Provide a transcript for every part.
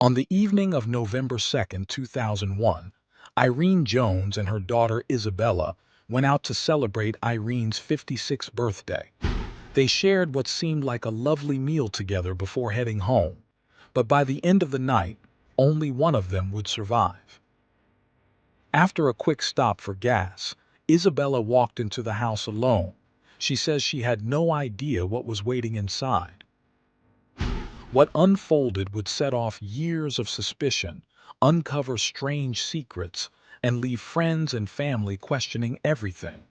On the evening of November 2nd, 2001, Irene Jones and her daughter Isabella went out to celebrate Irene's 56th birthday. They shared what seemed like a lovely meal together before heading home, but by the end of the night, only one of them would survive. After a quick stop for gas, Isabella walked into the house alone. She says she had no idea what was waiting inside. What unfolded would set off years of suspicion, uncover strange secrets, and leave friends and family questioning everything.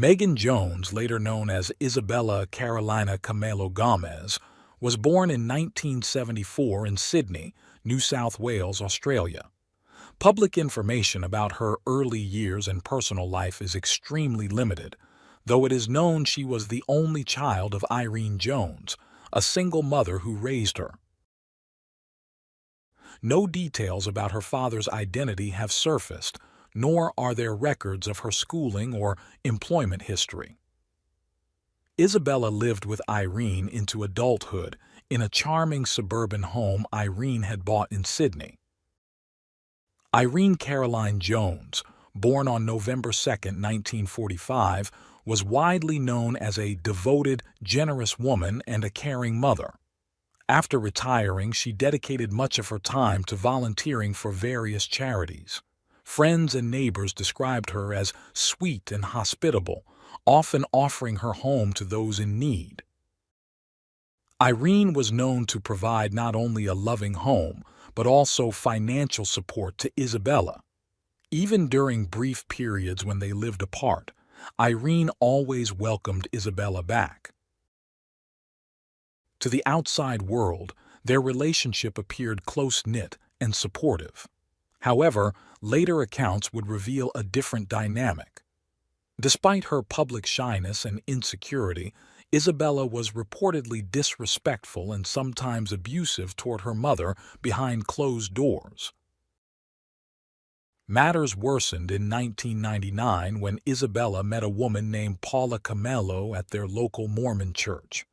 Megan Jones, later known as Isabella Carolina Camelo Gomez, was born in 1974 in Sydney, New South Wales, Australia. Public information about her early years and personal life is extremely limited, though it is known she was the only child of Irene Jones, a single mother who raised her. No details about her father's identity have surfaced, nor are there records of her schooling or employment history. Isabella lived with Irene into adulthood in a charming suburban home Irene had bought in Sydney. Irene Caroline Jones, born on November 1945, was widely known as a devoted, generous woman and a caring mother. After retiring, she dedicated much of her time to volunteering for various charities. Friends and neighbors described her as sweet and hospitable, often offering her home to those in need. Irene was known to provide not only a loving home, but also financial support to Isabella. Even during brief periods when they lived apart, Irene always welcomed Isabella back. To the outside world, their relationship appeared close-knit and supportive. However, later accounts would reveal a different dynamic. Despite her public shyness and insecurity, Isabella was reportedly disrespectful and sometimes abusive toward her mother behind closed doors. Matters worsened in 1999 when Isabella met a woman named Paula Camelo at their local Mormon church.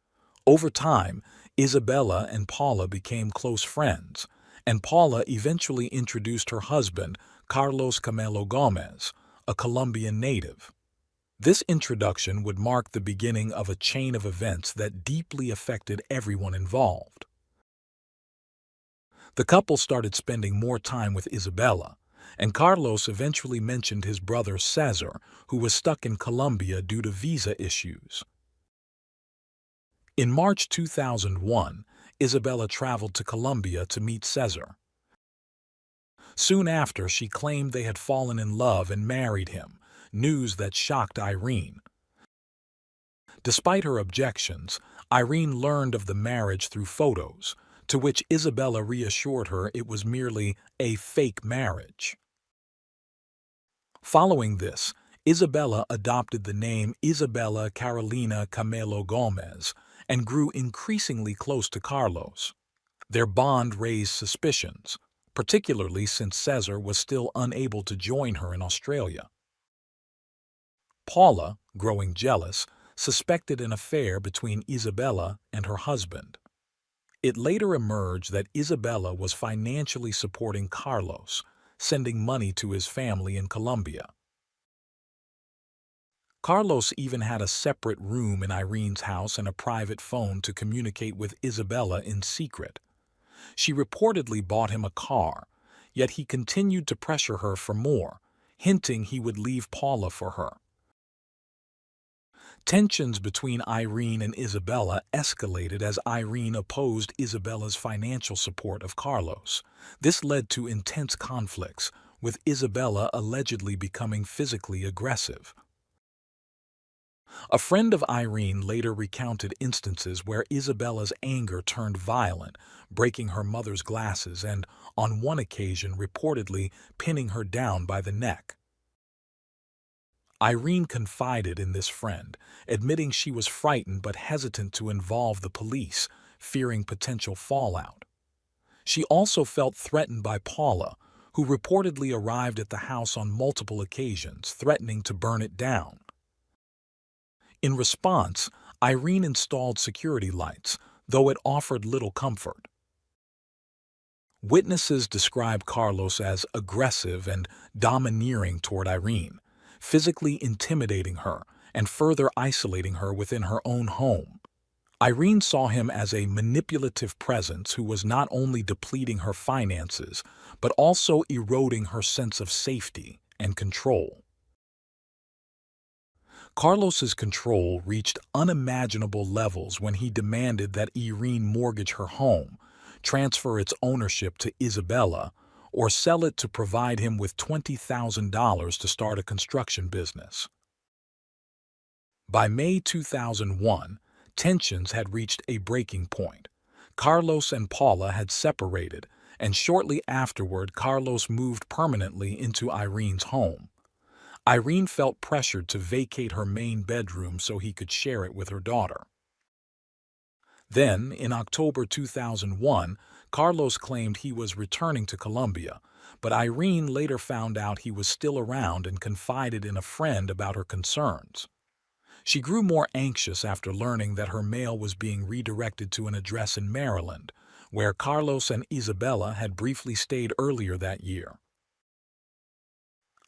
Over time, Isabella and Paula became close friends, and Paula eventually introduced her husband, Carlos Camelo Gomez, a Colombian native. This introduction would mark the beginning of a chain of events that deeply affected everyone involved. The couple started spending more time with Isabella, and Carlos eventually mentioned his brother Cesar, who was stuck in Colombia due to visa issues. In March 2001, Isabella traveled to Colombia to meet Cesar. Soon after, she claimed they had fallen in love and married him, news that shocked Irene. Despite her objections, Irene learned of the marriage through photos, to which Isabella reassured her it was merely a fake marriage. Following this, Isabella adopted the name Isabella Carolina Camelo Gomez and grew increasingly close to Carlos. Their bond raised suspicions, particularly since Cesar was still unable to join her in Australia. Paula, growing jealous, suspected an affair between Isabella and her husband. It later emerged that Isabella was financially supporting Carlos, sending money to his family in Colombia. Carlos even had a separate room in Irene's house and a private phone to communicate with Isabella in secret. She reportedly bought him a car, yet he continued to pressure her for more, hinting he would leave Paula for her. Tensions between Irene and Isabella escalated as Irene opposed Isabella's financial support of Carlos. This led to intense conflicts, with Isabella allegedly becoming physically aggressive. A friend of Irene later recounted instances where Isabella's anger turned violent, breaking her mother's glasses and, on one occasion, reportedly pinning her down by the neck. Irene confided in this friend, admitting she was frightened but hesitant to involve the police, fearing potential fallout. She also felt threatened by Paula, who reportedly arrived at the house on multiple occasions, threatening to burn it down. In response, Irene installed security lights, though it offered little comfort. Witnesses describe Carlos as aggressive and domineering toward Irene, physically intimidating her and further isolating her within her own home. Irene saw him as a manipulative presence who was not only depleting her finances, but also eroding her sense of safety and control. Carlos's control reached unimaginable levels when he demanded that Irene mortgage her home, transfer its ownership to Isabella, or sell it to provide him with $20,000 to start a construction business. By May 2001, tensions had reached a breaking point. Carlos and Paula had separated, and shortly afterward Carlos moved permanently into Irene's home. Irene felt pressured to vacate her main bedroom so he could share it with her daughter. Then, in October 2001, Carlos claimed he was returning to Colombia, but Irene later found out he was still around and confided in a friend about her concerns. She grew more anxious after learning that her mail was being redirected to an address in Maryland, where Carlos and Isabella had briefly stayed earlier that year.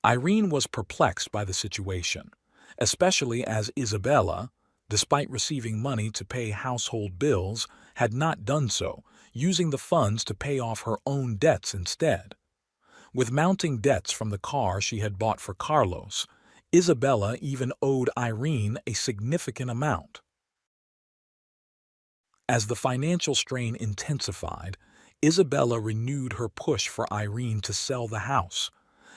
Irene was perplexed by the situation, especially as Isabella, despite receiving money to pay household bills, had not done so, using the funds to pay off her own debts instead. With mounting debts from the car she had bought for Carlos, Isabella even owed Irene a significant amount. As the financial strain intensified, Isabella renewed her push for Irene to sell the house.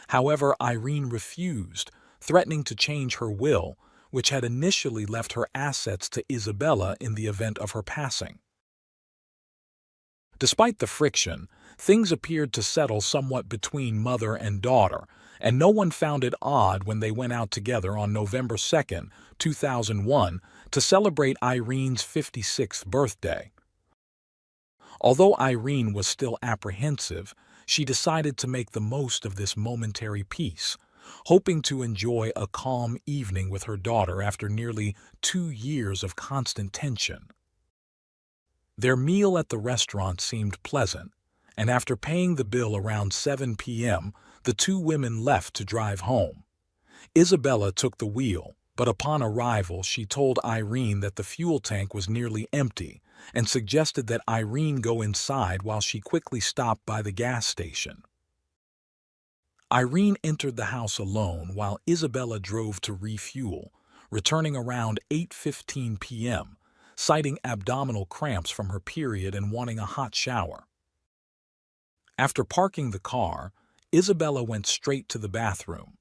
However, Irene refused, threatening to change her will, which had initially left her assets to Isabella in the event of her passing. Despite the friction, things appeared to settle somewhat between mother and daughter, and no one found it odd when they went out together on November 2, 2001, to celebrate Irene's 56th birthday. Although Irene was still apprehensive, she decided to make the most of this momentary peace, hoping to enjoy a calm evening with her daughter after nearly 2 years of constant tension. Their meal at the restaurant seemed pleasant, and after paying the bill around 7 p.m., the two women left to drive home. Isabella took the wheel, but upon arrival she told Irene that the fuel tank was nearly empty and suggested that Irene go inside while she quickly stopped by the gas station. Irene entered the house alone while Isabella drove to refuel, returning around 8:15 p.m., citing abdominal cramps from her period and wanting a hot shower. After parking the car, Isabella went straight to the bathroom.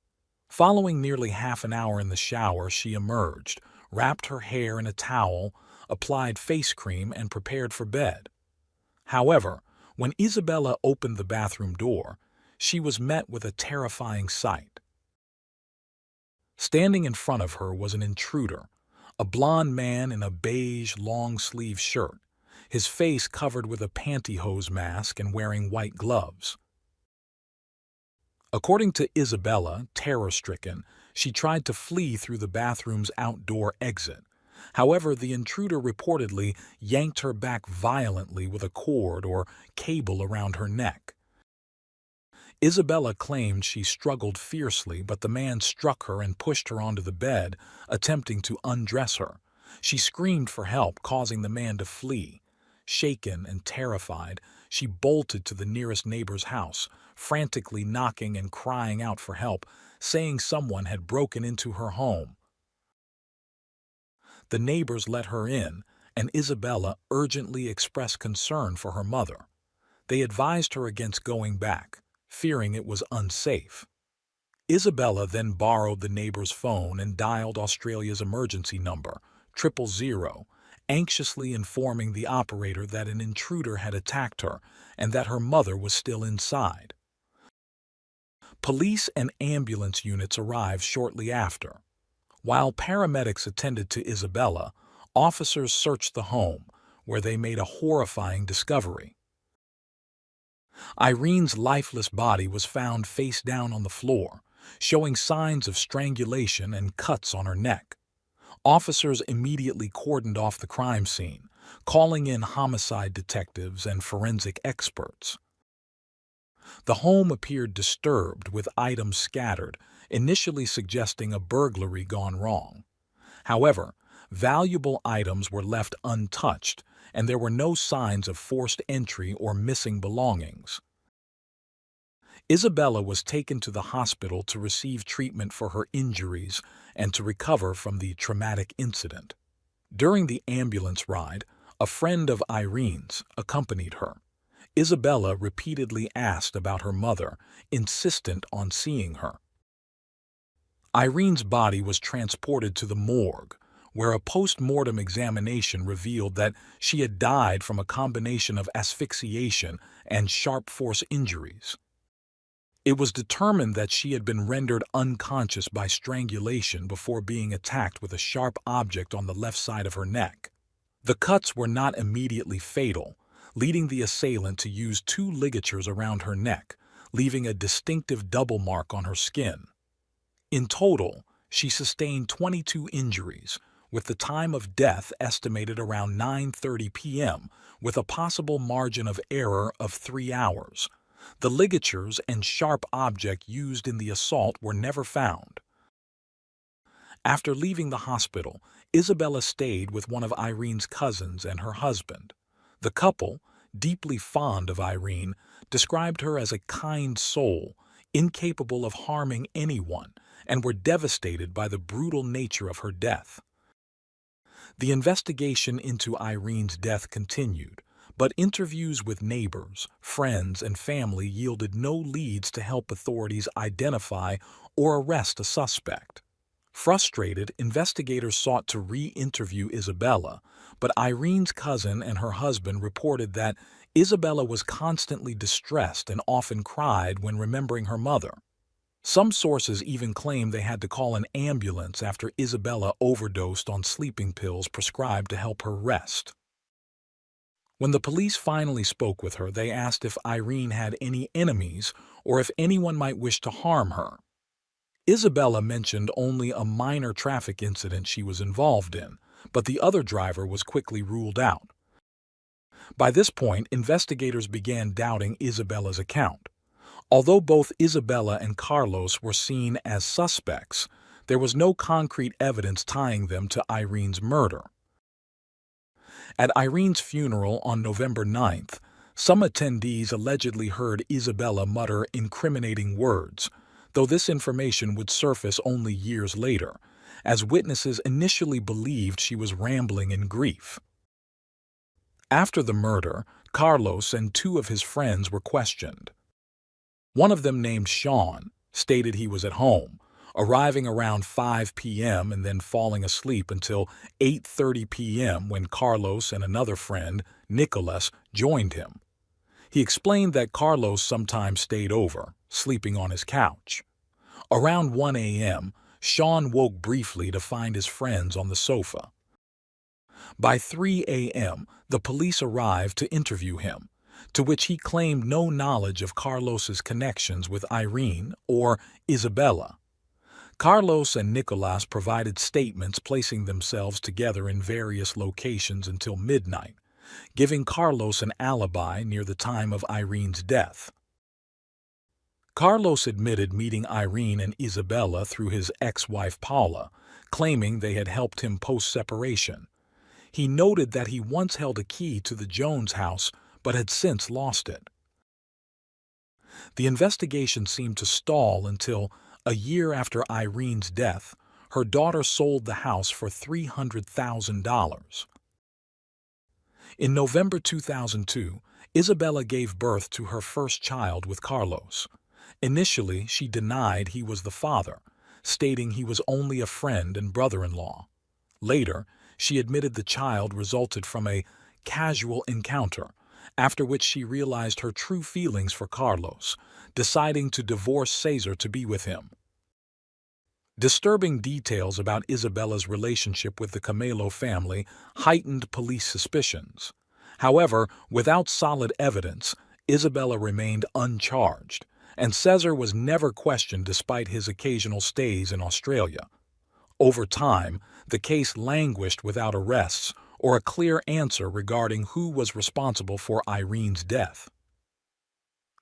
Following nearly half an hour in the shower, she emerged, wrapped her hair in a towel, applied face cream, and prepared for bed. However, when Isabella opened the bathroom door, she was met with a terrifying sight. Standing in front of her was an intruder, a blond man in a beige long-sleeve shirt, his face covered with a pantyhose mask and wearing white gloves. According to Isabella, terror-stricken, she tried to flee through the bathroom's outdoor exit. However, the intruder reportedly yanked her back violently with a cord or cable around her neck. Isabella claimed she struggled fiercely, but the man struck her and pushed her onto the bed, attempting to undress her. She screamed for help, causing the man to flee. Shaken and terrified, she bolted to the nearest neighbor's house, frantically knocking and crying out for help, saying someone had broken into her home. The neighbors let her in, and Isabella urgently expressed concern for her mother. They advised her against going back, fearing it was unsafe. Isabella then borrowed the neighbor's phone and dialed Australia's emergency number, 000, anxiously informing the operator that an intruder had attacked her and that her mother was still inside. Police and ambulance units arrived shortly after. While paramedics attended to Isabella, officers searched the home, where they made a horrifying discovery. Irene's lifeless body was found face down on the floor, showing signs of strangulation and cuts on her neck. Officers immediately cordoned off the crime scene, calling in homicide detectives and forensic experts. The home appeared disturbed, with items scattered, initially suggesting a burglary gone wrong. However, valuable items were left untouched, and there were no signs of forced entry or missing belongings. Isabella was taken to the hospital to receive treatment for her injuries and to recover from the traumatic incident. During the ambulance ride, a friend of Irene's accompanied her. Isabella repeatedly asked about her mother, insistent on seeing her. Irene's body was transported to the morgue, where a post-mortem examination revealed that she had died from a combination of asphyxiation and sharp force injuries. It was determined that she had been rendered unconscious by strangulation before being attacked with a sharp object on the left side of her neck. The cuts were not immediately fatal, leading the assailant to use 2 ligatures around her neck, leaving a distinctive double mark on her skin. In total, she sustained 22 injuries, with the time of death estimated around 9:30 p.m., with a possible margin of error of 3 hours. The ligatures and sharp object used in the assault were never found. After leaving the hospital, Isabella stayed with one of Irene's cousins and her husband. The couple, deeply fond of Irene, described her as a kind soul, incapable of harming anyone, and were devastated by the brutal nature of her death. The investigation into Irene's death continued, but interviews with neighbors, friends, and family yielded no leads to help authorities identify or arrest a suspect. Frustrated, investigators sought to re-interview Isabella, but Irene's cousin and her husband reported that Isabella was constantly distressed and often cried when remembering her mother. Some sources even claim they had to call an ambulance after Isabella overdosed on sleeping pills prescribed to help her rest. When the police finally spoke with her, they asked if Irene had any enemies or if anyone might wish to harm her. Isabella mentioned only a minor traffic incident she was involved in, but the other driver was quickly ruled out. By this point, investigators began doubting Isabella's account. Although both Isabella and Carlos were seen as suspects, there was no concrete evidence tying them to Irene's murder. At Irene's funeral on November 9th, some attendees allegedly heard Isabella mutter incriminating words, though this information would surface only years later, as witnesses initially believed she was rambling in grief. After the murder, Carlos and 2 of his friends were questioned. One of them, named Sean, stated he was at home, arriving around 5 p.m. and then falling asleep until 8:30 p.m. when Carlos and another friend, Nicholas, joined him. He explained that Carlos sometimes stayed over, sleeping on his couch. Around 1 a.m., Sean woke briefly to find his friends on the sofa. By 3 a.m., the police arrived to interview him, to which he claimed no knowledge of Carlos's connections with Irene or Isabella. Carlos and Nicolas provided statements placing themselves together in various locations until midnight, giving Carlos an alibi near the time of Irene's death. Carlos admitted meeting Irene and Isabella through his ex-wife Paula, claiming they had helped him post-separation. He noted that he once held a key to the Jones house but had since lost it. The investigation seemed to stall until, a year after Irene's death, her daughter sold the house for $300,000. In November 2002, Isabella gave birth to her first child with Carlos. Initially, she denied he was the father, stating he was only a friend and brother-in-law. Later, she admitted the child resulted from a casual encounter, after which she realized her true feelings for Carlos, deciding to divorce Cesar to be with him. Disturbing details about Isabella's relationship with the Camelo family heightened police suspicions. However, without solid evidence, Isabella remained uncharged, and Cesar was never questioned despite his occasional stays in Australia. Over time, the case languished without arrests or a clear answer regarding who was responsible for Irene's death.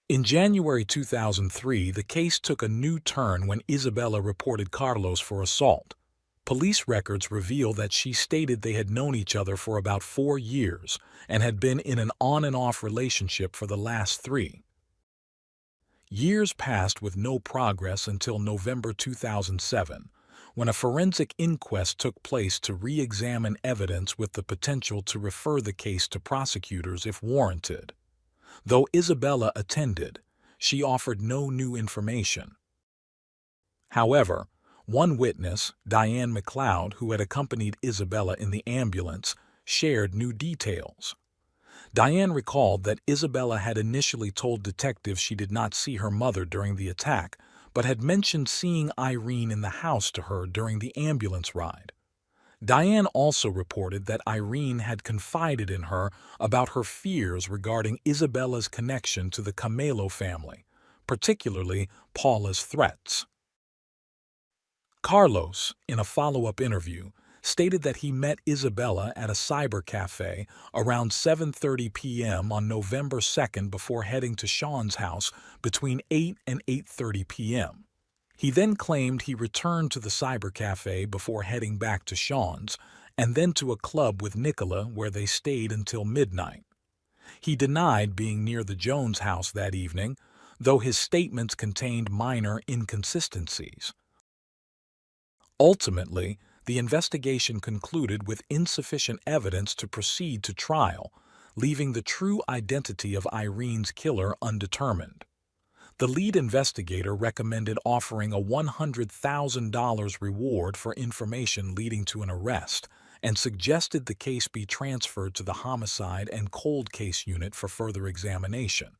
In January 2003, the case took a new turn when Isabella reported Carlos for assault. Police records reveal that she stated they had known each other for about 4 years and had been in an on-and-off relationship for the last 3. Years passed with no progress until November 2007, when a forensic inquest took place to re-examine evidence with the potential to refer the case to prosecutors if warranted. Though Isabella attended, she offered no new information. However, one witness, Diane McLeod, who had accompanied Isabella in the ambulance, shared new details. Diane recalled that Isabella had initially told detectives she did not see her mother during the attack, but had mentioned seeing Irene in the house to her during the ambulance ride. Diane also reported that Irene had confided in her about her fears regarding Isabella's connection to the Camelo family, particularly Paula's threats. Carlos, in a follow-up interview, stated that he met Isabella at a cyber cafe around 7:30 p.m. on November 2nd before heading to Sean's house between 8 and 8:30 p.m. He then claimed he returned to the cyber cafe before heading back to Sean's and then to a club with Nicola where they stayed until midnight. He denied being near the Jones house that evening, though his statements contained minor inconsistencies. Ultimately, the investigation concluded with insufficient evidence to proceed to trial, leaving the true identity of Irene's killer undetermined. The lead investigator recommended offering a $100,000 reward for information leading to an arrest and suggested the case be transferred to the Homicide and Cold Case Unit for further examination.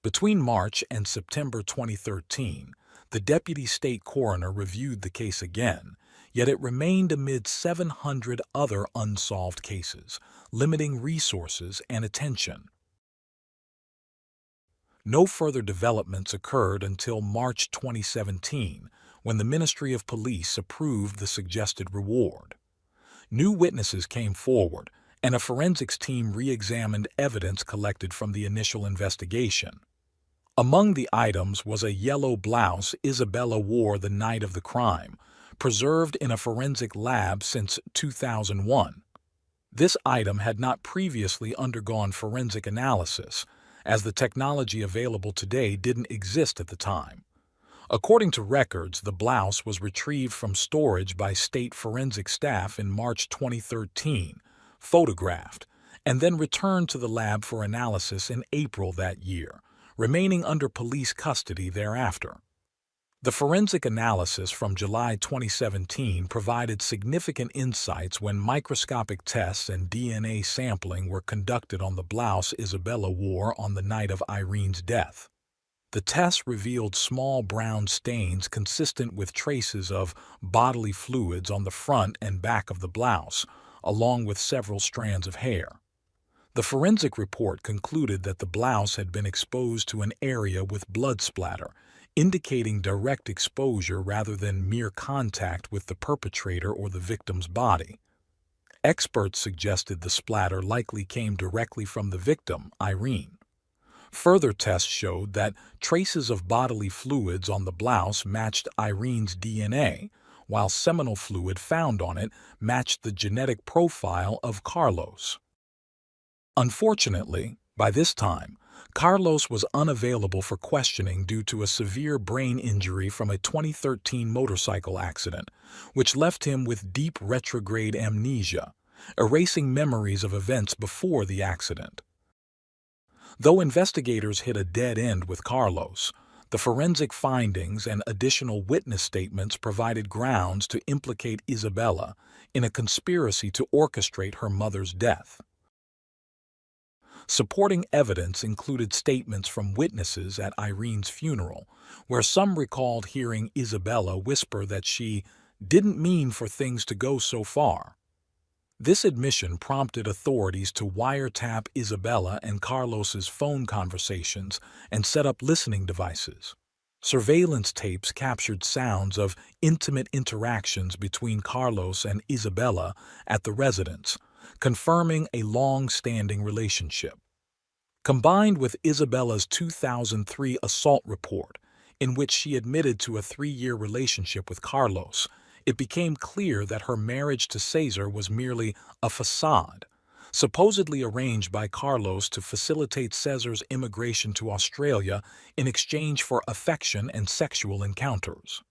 Between March and September 2013, the deputy state coroner reviewed the case again, yet it remained amid 700 other unsolved cases, limiting resources and attention. No further developments occurred until March 2017, when the Ministry of Police approved the suggested reward. New witnesses came forward, and a forensics team re-examined evidence collected from the initial investigation. Among the items was a yellow blouse Isabella wore the night of the crime, preserved in a forensic lab since 2001. This item had not previously undergone forensic analysis, as the technology available today didn't exist at the time. According to records, the blouse was retrieved from storage by state forensic staff in March 2013, photographed, and then returned to the lab for analysis in April that year, remaining under police custody thereafter. The forensic analysis from July 2017 provided significant insights when microscopic tests and DNA sampling were conducted on the blouse Isabella wore on the night of Irene's death. The tests revealed small brown stains consistent with traces of bodily fluids on the front and back of the blouse, along with several strands of hair. The forensic report concluded that the blouse had been exposed to an area with blood splatter, indicating direct exposure rather than mere contact with the perpetrator or the victim's body. Experts suggested the splatter likely came directly from the victim, Irene. Further tests showed that traces of bodily fluids on the blouse matched Irene's DNA, while seminal fluid found on it matched the genetic profile of Carlos. Unfortunately, by this time, Carlos was unavailable for questioning due to a severe brain injury from a 2013 motorcycle accident, which left him with deep retrograde amnesia, erasing memories of events before the accident. Though investigators hit a dead end with Carlos, the forensic findings and additional witness statements provided grounds to implicate Isabella in a conspiracy to orchestrate her mother's death. Supporting evidence included statements from witnesses at Irene's funeral, where some recalled hearing Isabella whisper that she didn't mean for things to go so far. This admission prompted authorities to wiretap Isabella and Carlos's phone conversations and set up listening devices. Surveillance tapes captured sounds of intimate interactions between Carlos and Isabella at the residence, confirming a long-standing relationship. Combined with Isabella's 2003 assault report, in which she admitted to a 3-year relationship with Carlos, it became clear that her marriage to Cesar was merely a facade, supposedly arranged by Carlos to facilitate Cesar's immigration to Australia in exchange for affection and sexual encounters.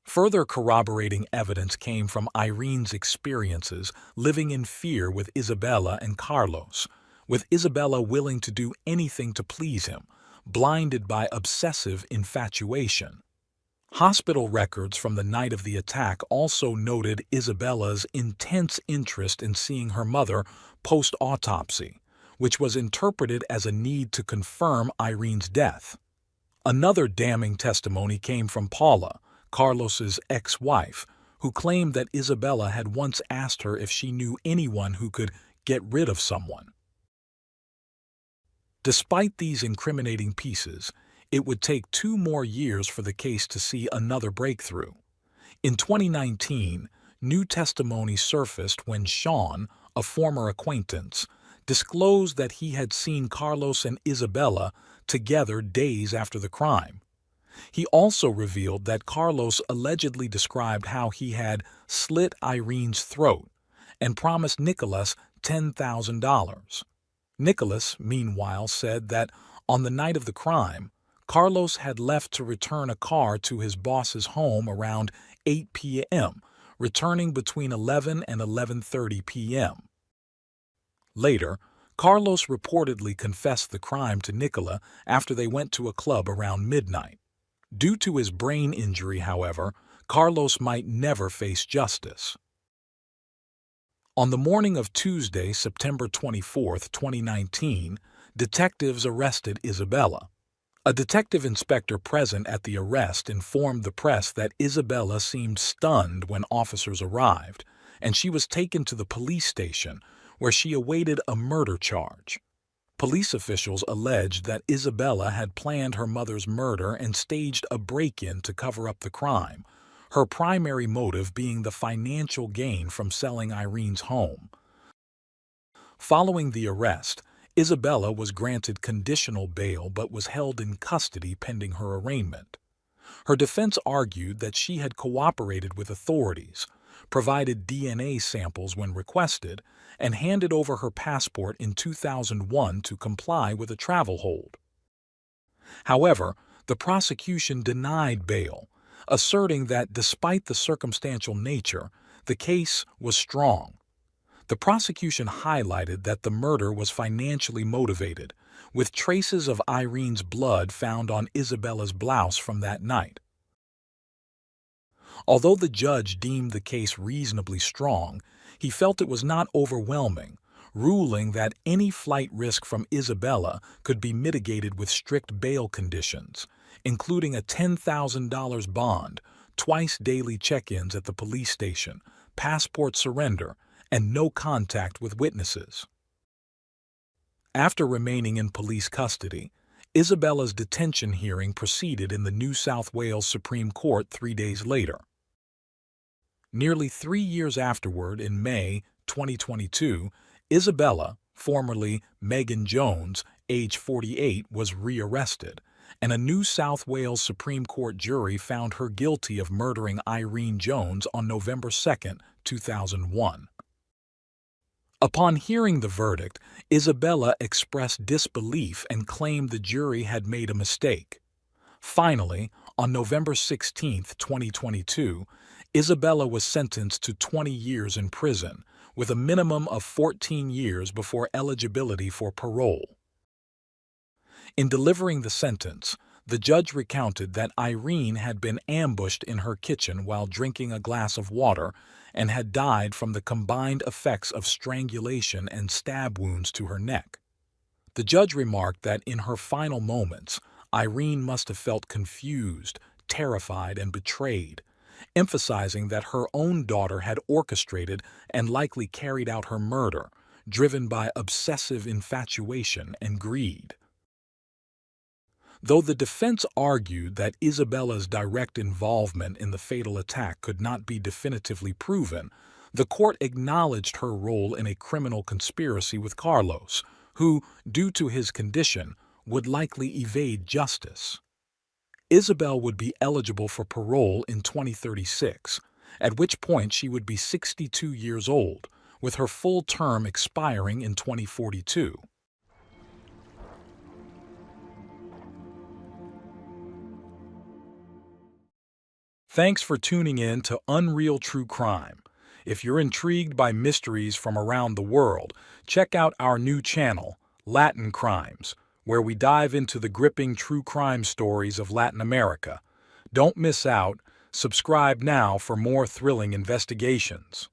Further corroborating evidence came from Irene's experiences living in fear with Isabella and Carlos, with Isabella willing to do anything to please him, blinded by obsessive infatuation. Hospital records from the night of the attack also noted Isabella's intense interest in seeing her mother post-autopsy, which was interpreted as a need to confirm Irene's death. Another damning testimony came from Paula, Carlos's ex-wife, who claimed that Isabella had once asked her if she knew anyone who could get rid of someone. Despite these incriminating pieces, it would take 2 more years for the case to see another breakthrough. In 2019, new testimony surfaced when Sean, a former acquaintance, disclosed that he had seen Carlos and Isabella together days after the crime. He also revealed that Carlos allegedly described how he had slit Irene's throat and promised Nicholas $10,000. Nicholas, meanwhile, said that on the night of the crime, Carlos had left to return a car to his boss's home around 8 p.m., returning between 11 and 11:30 p.m. Later, Carlos reportedly confessed the crime to Nicola after they went to a club around midnight. Due to his brain injury, however, Carlos might never face justice. On the morning of Tuesday, September 24, 2019, detectives arrested Isabella. A detective inspector present at the arrest informed the press that Isabella seemed stunned when officers arrived, and she was taken to the police station, where she awaited a murder charge. Police officials alleged that Isabella had planned her mother's murder and staged a break-in to cover up the crime, her primary motive being the financial gain from selling Irene's home. Following the arrest, Isabella was granted conditional bail but was held in custody pending her arraignment. Her defense argued that she had cooperated with authorities, provided DNA samples when requested, and handed over her passport in 2001 to comply with a travel hold. However, the prosecution denied bail, asserting that despite the circumstantial nature, the case was strong. The prosecution highlighted that the murder was financially motivated, with traces of Irene's blood found on Isabella's blouse from that night. Although the judge deemed the case reasonably strong, he felt it was not overwhelming, ruling that any flight risk from Isabella could be mitigated with strict bail conditions, including a $10,000 bond, twice daily check-ins at the police station, passport surrender, and no contact with witnesses. After remaining in police custody, Isabella's detention hearing proceeded in the New South Wales Supreme Court 3 days later. Nearly 3 years afterward, in May 2022, Isabella, formerly Megan Jones, age 48, was rearrested, and a New South Wales Supreme Court jury found her guilty of murdering Irene Jones on November 2, 2001. Upon hearing the verdict, Isabella expressed disbelief and claimed the jury had made a mistake. Finally, on November 16, 2022, Isabella was sentenced to 20 years in prison, with a minimum of 14 years before eligibility for parole. In delivering the sentence, the judge recounted that Irene had been ambushed in her kitchen while drinking a glass of water and had died from the combined effects of strangulation and stab wounds to her neck. The judge remarked that in her final moments, Irene must have felt confused, terrified, and betrayed, emphasizing that her own daughter had orchestrated and likely carried out her murder, driven by obsessive infatuation and greed. Though the defense argued that Isabella's direct involvement in the fatal attack could not be definitively proven, the court acknowledged her role in a criminal conspiracy with Carlos, who, due to his condition, would likely evade justice. Isabel would be eligible for parole in 2036, at which point she would be 62 years old, with her full term expiring in 2042. Thanks for tuning in to Unreal True Crime. If you're intrigued by mysteries from around the world, check out our new channel, Latin Crimes, where we dive into the gripping true crime stories of Latin America. Don't miss out. Subscribe now for more thrilling investigations.